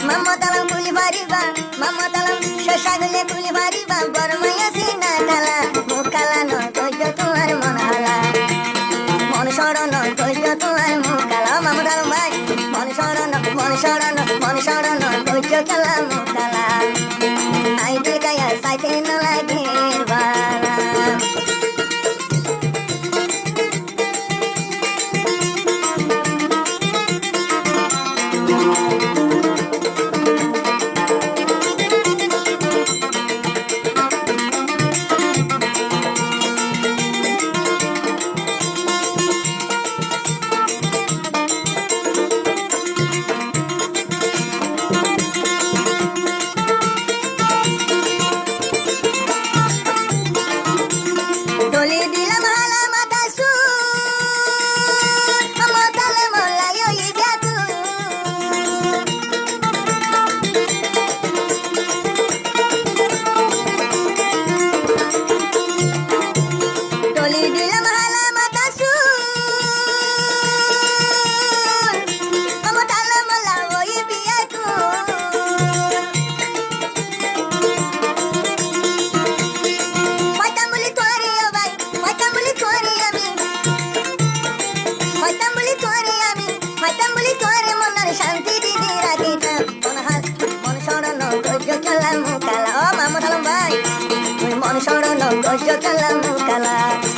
మమ్మతలం పులివారివా మమ్మతలం శశాగులే పులివారివా బరమయ్య సినా কালা মুখ কালা নয় কইজ তোমার মন হালা মন সরণ কইজ তোমার মুখ কালা মমতালম ভাই মন সরণ কইজ কালা মুখ কালা আই দিল গায়া সাইতে না লাগে বালা শান্তি দিদি রাখিতা মন সরণ কইজ কালা মুকালা ও মামতালম ভাই তুই মন সরণ কইজ কালা মুকালা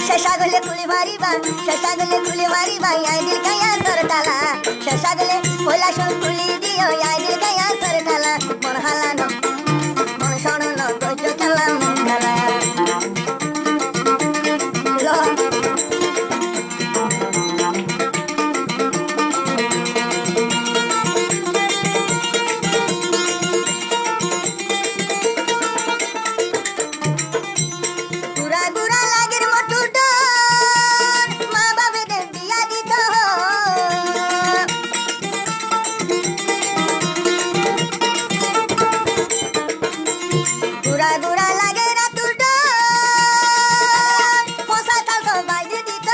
শেষাগলে কুলি মারিবা আই দিল গায়া সরতালা শেষাগলে পয়লা শুন কুলি দিও আই দিল গায়া সরতালা মন হালানো মন সরণ কইজ কালা মুকালা গুড়া লাগে রাতুর ডর ফসা থাক বাইরে দিত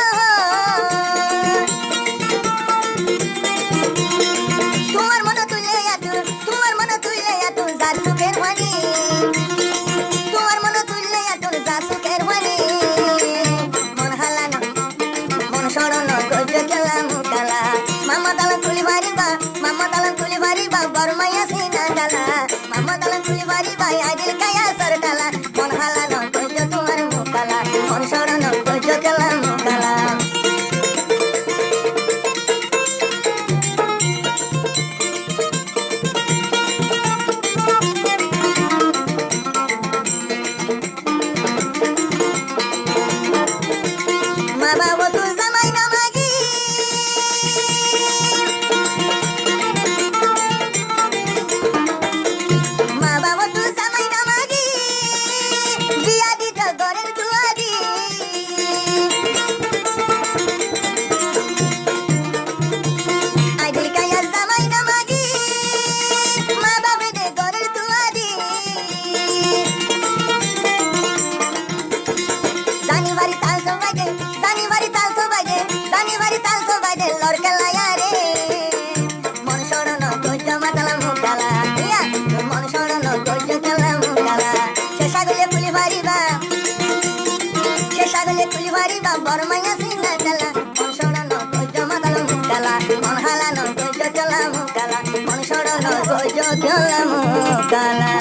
তোমার মন তুলে আতুর যার সুখের হানি তোমার মন তুলে আতুর যার সুখের হানি মন হালানো মন সরণ কইজ কালা মুকালা মামতালম কুলি মারিবা বরমাইয়া সিনা কালা মামতালম কুলি মারিবা আই দিল গায়া সরতালা মন হালানো কইজ তোমার মুকালা মন সরণ কইজ কালা মুকালা মা বাবা তো জামাই না মাগি মা বাবা তো জামাই না মাগি বিয়া দিত ঘরের দুয়ারি আই দিল গায়া জামাই না মাগি মা বাবা দে ঘরের দুয়ারি জানিবারি তাল তো বাজে লড়কা লায়া রে মন সরণ কইজ মাতালা মুকালা ইয়া মন সরণ কইজ কালা মুকালা শেষাগলে কুলি মারিবা বরমাইয়া সিনা কালা মন সরণ কইজ মাতালা মুকালা মন হালানো কইজ কালা মুকালা মন সরণ কইজ কালা মুকালা